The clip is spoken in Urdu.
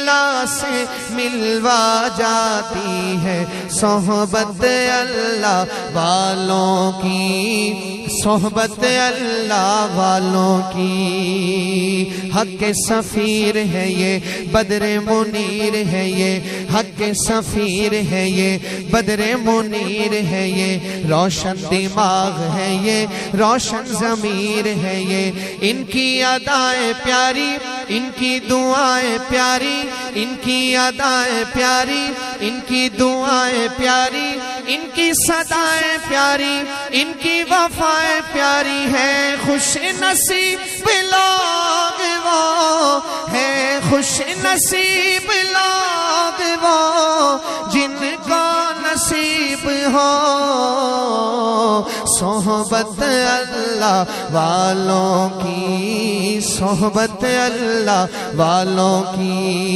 اللہ سے ملوا جاتی ہے صحبت اللہ والوں کی، صحبت اللہ والوں کی۔ حق سفیر ہے یہ بدر منیر ہے یہ، حق سفیر ہے یہ بدر منیر ہے یہ، روشن دماغ ہے یہ روشن ضمیر ہے یہ، ان کی ادائیں پیاری ان کی دعائیں پیاری، ان کی ادائیں پیاری ان کی دعائیں پیاری، ان کی صدائیں پیاری ان کی وفائیں پیاری ہیں۔ خوش نصیب لوگ وہ ہیں، خوش نصیب لوگ وہ جن کو نصیب ہو صحبت اللہ والوں کی، صحبت اللہ والوں کی۔